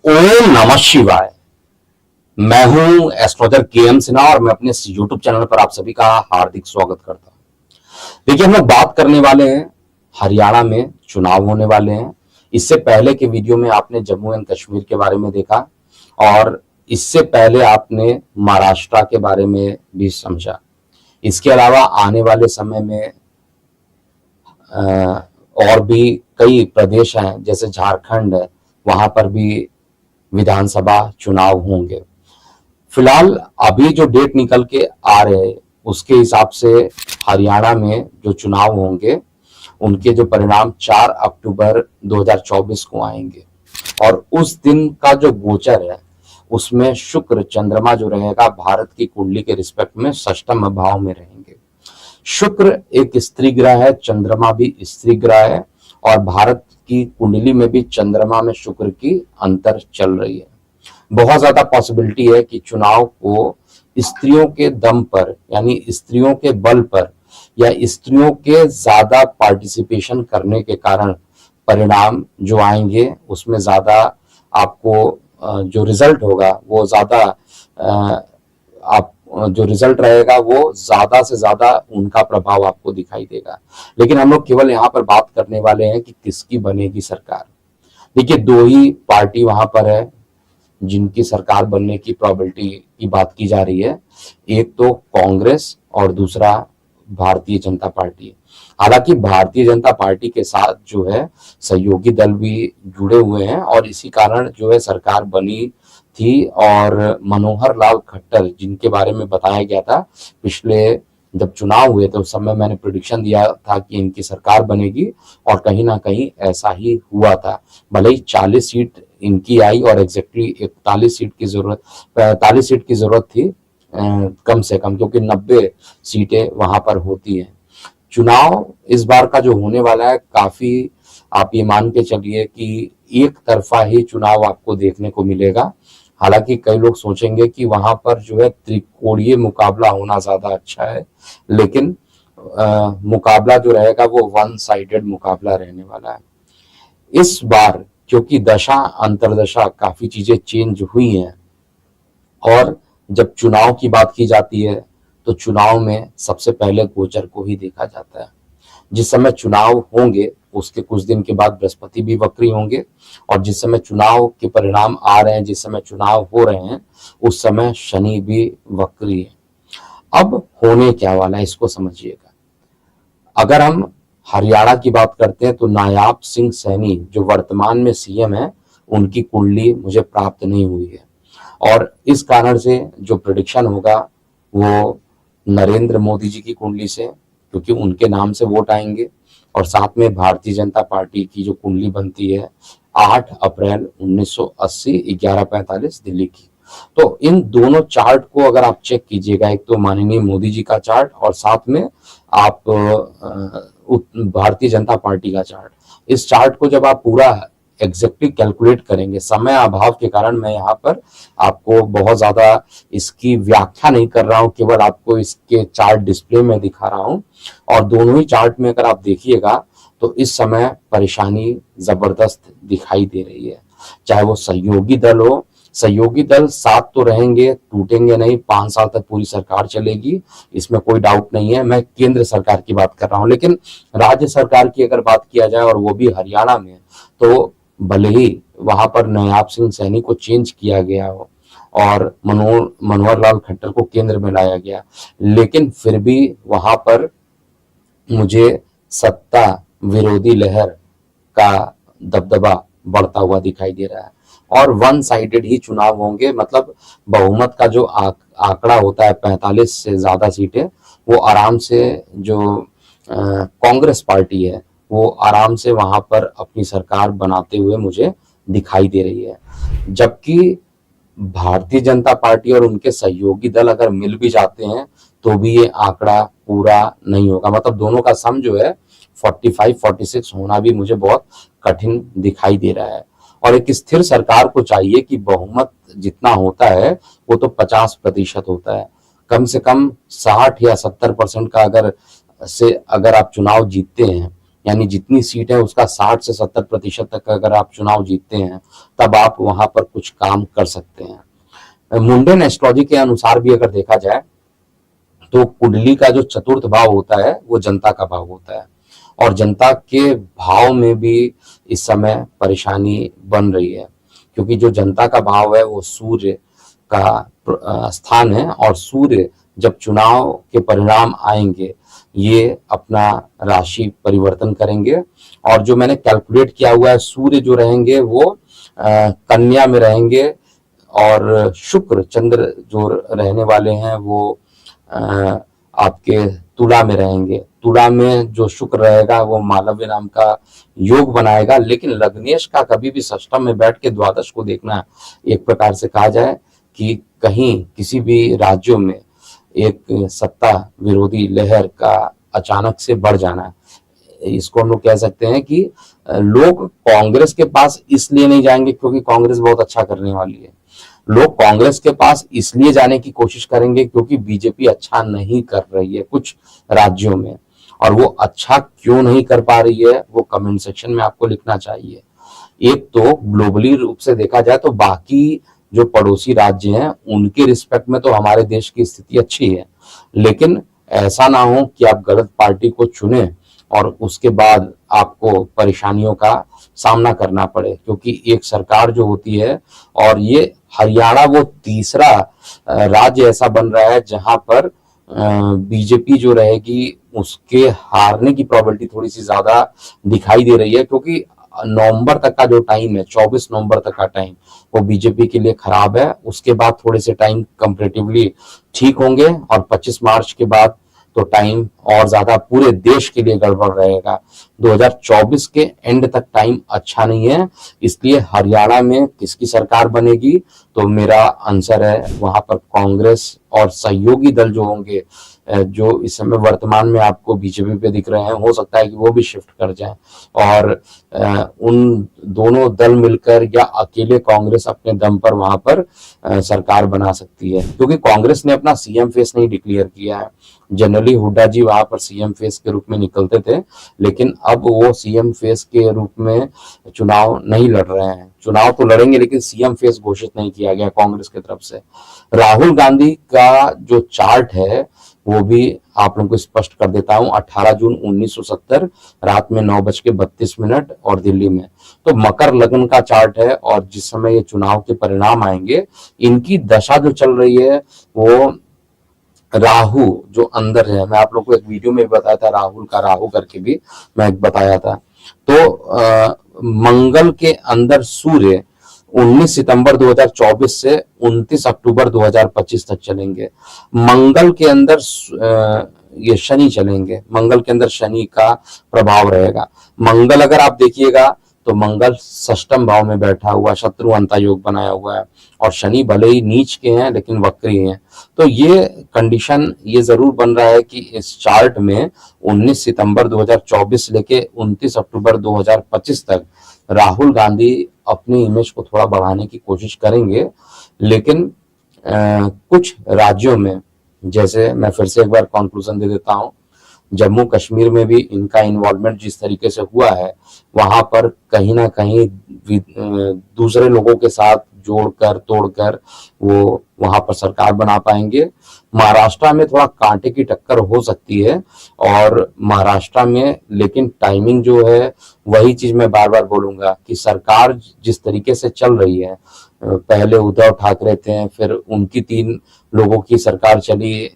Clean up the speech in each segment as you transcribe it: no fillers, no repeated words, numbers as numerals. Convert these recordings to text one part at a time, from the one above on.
ओम नमः शिवाय। मैं हूं एस्ट्रोलॉजर के एम सिन्हा और मैं अपने यूट्यूब चैनल पर आप सभी का हार्दिक स्वागत करता हूं। देखिए, हम लोग बात करने वाले हैं हरियाणा में चुनाव होने वाले हैं। इससे पहले के वीडियो में आपने जम्मू एंड कश्मीर के बारे में देखा और इससे पहले आपने महाराष्ट्र के बारे में भी समझा। इसके अलावा आने वाले समय में और भी कई प्रदेश हैं, जैसे झारखंड है, वहां पर भी विधानसभा चुनाव होंगे। फिलहाल अभी जो डेट निकल के आ रहे हैं उसके हिसाब से हरियाणा में जो चुनाव होंगे उनके जो परिणाम 4 अक्टूबर 2024 को आएंगे और उस दिन का जो गोचर है उसमें शुक्र चंद्रमा जो रहेगा भारत की कुंडली के रिस्पेक्ट में षष्ठम भाव में रहेंगे। शुक्र एक स्त्री ग्रह है, चंद्रमा भी स्त्री ग्रह है और भारत की कुंडली में भी चंद्रमा में शुक्र की अंतर चल रही है। बहुत ज्यादा पॉसिबिलिटी है कि चुनाव को स्त्रियों के दम पर, यानी स्त्रियों के बल पर या स्त्रियों के ज्यादा पार्टिसिपेशन करने के कारण परिणाम जो आएंगे उसमें ज्यादा आपको जो रिजल्ट होगा वो ज्यादा आप जो रिजल्ट रहेगा वो ज्यादा से ज्यादा उनका प्रभाव आपको दिखाई देगा। लेकिन हम लोग केवल यहाँ पर बात करने वाले हैं कि किसकी बनेगी सरकार। देखिए, दो ही पार्टी वहां पर है जिनकी सरकार बनने की प्रोबेबिलिटी की बात की जा रही है। एक तो कांग्रेस और दूसरा भारतीय जनता पार्टी। हालांकि भारतीय जनता पार्टी के साथ जो है सहयोगी दल भी जुड़े हुए हैं और इसी कारण जो है सरकार बनी थी। और मनोहर लाल खट्टर, जिनके बारे में बताया गया था पिछले जब चुनाव हुए थे उस समय मैंने प्रेडिक्शन दिया था कि इनकी सरकार बनेगी और कहीं ना कहीं ऐसा ही हुआ था। भले ही 40 सीट इनकी आई और एग्जैक्टली 41 सीट की जरूरत 45 सीट की जरूरत थी कम से कम, क्योंकि 90 सीटें वहां पर होती हैं। चुनाव इस बार का जो होने वाला है काफी, आप ये मान के चलिए कि एक तरफा ही चुनाव आपको देखने को मिलेगा। हालांकि कई लोग सोचेंगे कि वहां पर जो है त्रिकोणीय मुकाबला होना ज्यादा अच्छा है, लेकिन मुकाबला जो रहेगा वो वन साइडेड मुकाबला रहने वाला है इस बार, क्योंकि दशा अंतरदशा काफी चीजें चेंज हुई हैं। और जब चुनाव की बात की जाती है तो चुनाव में सबसे पहले गोचर को ही देखा जाता है। जिस समय चुनाव होंगे उसके कुछ दिन के बाद बृहस्पति भी वक्री होंगे और जिस समय चुनाव के परिणाम आ रहे हैं, जिस समय चुनाव हो रहे हैं उस समय शनि भी वक्री है। अब होने क्या वाला है इसको समझिएगा। अगर हम हरियाणा की बात करते हैं तो नायाब सिंह सैनी जो वर्तमान में सीएम है उनकी कुंडली मुझे प्राप्त नहीं हुई है और इस कारण से जो प्रेडिक्शन होगा वो नरेंद्र मोदी जी की कुंडली से, क्योंकि उनके नाम से वोट आएंगे। और साथ में भारतीय जनता पार्टी की जो कुंडली बनती है 8 अप्रैल 1980 11:45 दिल्ली की। तो इन दोनों चार्ट को अगर आप चेक कीजिएगा, एक तो माननीय मोदी जी का चार्ट और साथ में आप भारतीय जनता पार्टी का चार्ट, इस चार्ट को जब आप पूरा एग्जैक्टली कैलकुलेट करेंगे, समय अभाव के कारण मैं यहाँ पर आपको बहुत ज्यादा इसकी व्याख्या नहीं कर रहा हूँ, केवल आपको इसके चार्ट डिस्प्ले में दिखा रहा हूँ। और दोनों ही चार्ट में अगर आप देखिएगा तो इस समय परेशानी जबरदस्त दिखाई दे रही है। चाहे वो सहयोगी दल हो, सहयोगी दल साथ तो रहेंगे, टूटेंगे नहीं, 5 साल तक पूरी सरकार चलेगी, इसमें कोई डाउट नहीं है। मैं केंद्र सरकार की बात कर रहा हूँ, लेकिन राज्य सरकार की अगर बात किया जाए और वो भी हरियाणा में, तो भले ही वहां पर नायाब सिंह सैनी को चेंज किया गया हो और मनोहर लाल खट्टर को केंद्र में लाया गया, लेकिन फिर भी वहां पर मुझे सत्ता विरोधी लहर का दबदबा बढ़ता हुआ दिखाई दे रहा है और वन साइडेड ही चुनाव होंगे। मतलब बहुमत का जो आंकड़ा होता है 45 से ज्यादा सीटें, वो आराम से जो कांग्रेस पार्टी है वो आराम से वहां पर अपनी सरकार बनाते हुए मुझे दिखाई दे रही है। जबकि भारतीय जनता पार्टी और उनके सहयोगी दल अगर मिल भी जाते हैं तो भी ये आंकड़ा पूरा नहीं होगा। मतलब दोनों का सम जो है 45-46 होना भी मुझे बहुत कठिन दिखाई दे रहा है। और एक स्थिर सरकार को चाहिए कि बहुमत जितना होता है वो तो 50% होता है, कम से कम 60 या 70% का अगर आप चुनाव जीतते हैं यानी जितनी सीट है उसका 60 से 70% तक अगर आप चुनाव जीतते हैं तब आप वहां पर कुछ काम कर सकते हैं। मुंडेन एस्ट्रोलॉजी के अनुसार भी अगर देखा जाए तो कुंडली का जो चतुर्थ भाव होता है वो जनता का भाव होता है, और जनता के भाव में भी इस समय परेशानी बन रही है, क्योंकि जो जनता का भाव है वो सूर्य का स्थान है, और सूर्य जब चुनाव के परिणाम आएंगे ये अपना राशि परिवर्तन करेंगे। और जो मैंने कैलकुलेट किया हुआ है, सूर्य जो रहेंगे वो कन्या में रहेंगे, और शुक्र चंद्र जो रहने वाले हैं वो आपके तुला में रहेंगे। तुला में जो शुक्र रहेगा वो मालव्य नाम का योग बनाएगा, लेकिन लग्नेश का कभी भी षष्ठम में बैठ के द्वादश को देखना, एक प्रकार से कहा जाए कि कहीं किसी भी राज्यों में एक सत्ता विरोधी लहर का अचानक से बढ़ जाना, इसको हम लोग कह सकते हैं कि लोग कांग्रेस के पास इसलिए नहीं जाएंगे क्योंकि कांग्रेस बहुत अच्छा करने वाली है, लोग कांग्रेस के पास इसलिए जाने की कोशिश करेंगे क्योंकि बीजेपी अच्छा नहीं कर रही है कुछ राज्यों में, और वो अच्छा क्यों नहीं कर पा रही है वो कमेंट सेक्शन में आपको लिखना चाहिए। एक तो ग्लोबली रूप से देखा जाए तो बाकी जो पड़ोसी राज्य हैं उनके रिस्पेक्ट में तो हमारे देश की स्थिति अच्छी है, लेकिन ऐसा ना हो कि आप गलत पार्टी को चुने और उसके बाद आपको परेशानियों का सामना करना पड़े, क्योंकि एक सरकार जो होती है, और ये हरियाणा वो तीसरा राज्य ऐसा बन रहा है जहां पर बीजेपी जो रहेगी उसके हारने की प्रोबेबिलिटी थोड़ी सी ज्यादा दिखाई दे रही है, क्योंकि नवंबर तक का जो टाइम है, 24 नवंबर तक का टाइम वो बीजेपी के लिए खराब है। उसके बाद थोड़े से टाइम कंपैरेटिवली ठीक होंगे, और 25 मार्च के बाद तो टाइम और ज्यादा पूरे देश के लिए गड़बड़ रहेगा। 2024 के एंड तक टाइम अच्छा नहीं है, इसलिए हरियाणा में किसकी सरकार बनेगी, तो मेरा आंसर है वहां पर कांग्रेस और सहयोगी दल जो होंगे, जो इस समय वर्तमान में आपको बीजेपी पे दिख रहे हैं, हो सकता है कि वो भी शिफ्ट कर जाएं, और उन दोनों दल मिलकर या अकेले कांग्रेस अपने दम पर वहां पर सरकार बना सकती है, क्योंकि कांग्रेस ने अपना सीएम फेस नहीं डिक्लेयर किया है। जनरली हुड्डा जी वहां पर सीएम फेस के रूप में निकलते थे, लेकिन अब वो सीएम फेस के रूप में चुनाव नहीं लड़ रहे हैं। चुनाव तो लड़ेंगे लेकिन सीएम फेस घोषित नहीं किया गया कांग्रेस की तरफ से। राहुल गांधी का जो चार्ट है वो भी आप लोगों को स्पष्ट कर देता हूं। 18 जून 1970 रात में 9:32 और दिल्ली में, तो मकर लग्न का चार्ट है, और जिस समय ये चुनाव के परिणाम आएंगे इनकी दशा जो चल रही है वो राहु जो अंदर है, मैं आप लोगों को एक वीडियो में भी बताया था, राहुल का राहु करके भी मैं बताया था। तो मंगल के अंदर सूर्य 19 सितंबर 2024 से 29 अक्टूबर 2025 तक चलेंगे। मंगल के अंदर ये शनि चलेंगे, मंगल के अंदर शनि का प्रभाव रहेगा। मंगल अगर आप देखिएगा तो मंगल षष्ठम भाव में बैठा हुआ शत्रु अंता योग बनाया हुआ है, और शनि भले ही नीच के हैं लेकिन वक्री हैं। तो ये कंडीशन ये जरूर बन रहा है कि इस चार्ट में 19 सितंबर 2024 लेके 29 अक्टूबर 2025 तक राहुल गांधी अपनी इमेज को थोड़ा बढ़ाने की कोशिश करेंगे, लेकिन कुछ राज्यों में, जैसे मैं फिर से एक बार कंक्लूजन दे देता हूं, जम्मू कश्मीर में भी इनका इन्वॉल्वमेंट जिस तरीके से हुआ है, वहां पर कहीं ना कहीं दूसरे लोगों के साथ जोड़कर तोड़कर वो वहां पर सरकार बना पाएंगे। महाराष्ट्र में थोड़ा कांटे की टक्कर हो सकती है, और महाराष्ट्र में लेकिन टाइमिंग जो है वही चीज मैं बार बार बोलूंगा कि सरकार जिस तरीके से चल रही है, पहले उद्धव ठाकरे थे, फिर उनकी 3 लोगों की सरकार चली,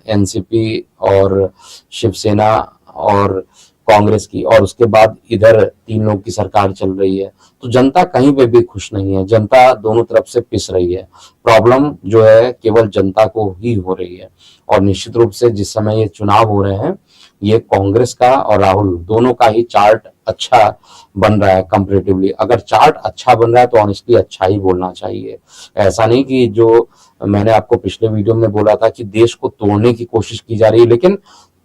एनसीपी और शिवसेना और कांग्रेस की, और उसके बाद इधर 3 लोगों की सरकार चल रही है। तो जनता कहीं पे भी खुश नहीं है, जनता दोनों तरफ से पिस रही है। प्रॉब्लम जो है केवल जनता को ही हो रही है, और निश्चित रूप से जिस समय ये चुनाव हो रहे हैं, ये कांग्रेस का और राहुल दोनों का ही चार्ट अच्छा बन रहा है कंपैरेटिवली। अगर चार्ट अच्छा बन रहा है तो ऑनेस्टली अच्छा ही बोलना चाहिए। ऐसा नहीं कि जो मैंने आपको पिछले वीडियो में बोला था कि देश को तोड़ने की कोशिश की जा रही है, लेकिन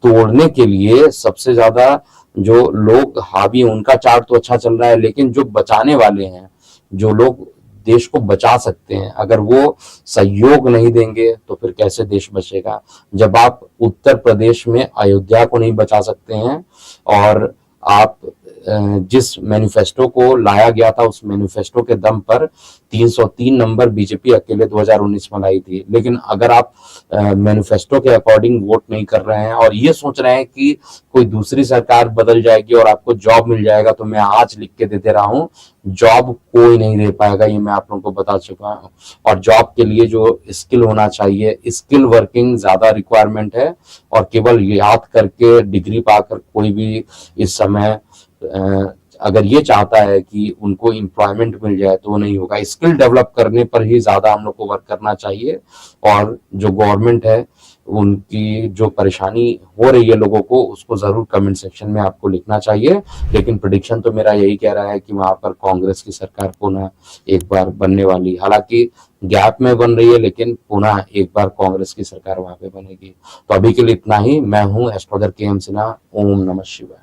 तोड़ने के लिए सबसे ज्यादा जो लोग हावी, उनका चार्ट तो अच्छा चल रहा है, लेकिन जो बचाने वाले हैं, जो लोग देश को बचा सकते हैं, अगर वो सहयोग नहीं देंगे तो फिर कैसे देश बचेगा। जब आप उत्तर प्रदेश में अयोध्या को नहीं बचा सकते हैं, और आप जिस मैनिफेस्टो को लाया गया था उस मैनिफेस्टो के दम पर 303 नंबर बीजेपी अकेले 2019 में लाई थी। लेकिन अगर आप मैनिफेस्टो के अकॉर्डिंग वोट नहीं कर रहे हैं और ये सोच रहे हैं कि कोई दूसरी सरकार बदल जाएगी और आपको जॉब मिल जाएगा, तो मैं आज लिख के दे रहा हूं, जॉब कोई नहीं दे पाएगा, ये मैं आप लोगों को बता चुका हूं। और जॉब के लिए जो स्किल होना चाहिए, स्किल वर्किंग ज्यादा रिक्वायरमेंट है, और केवल याद करके डिग्री पाकर कोई भी इस समय अगर ये चाहता है कि उनको एम्प्लॉयमेंट मिल जाए तो वो नहीं होगा। स्किल डेवलप करने पर ही ज्यादा हम लोग को वर्क करना चाहिए। और जो गवर्नमेंट है उनकी जो परेशानी हो रही है लोगों को, उसको जरूर कमेंट सेक्शन में आपको लिखना चाहिए। लेकिन प्रेडिक्शन तो मेरा यही कह रहा है कि वहां पर कांग्रेस की सरकार पुनः एक बार बनने वाली, हालांकि गैप में बन रही है, लेकिन पुनः एक बार कांग्रेस की सरकार वहां पे बनेगी। तो अभी के लिए इतना ही। मैं हूं एस्ट्रोलजर के एम सिन्हा। ओम नमः शिवाय।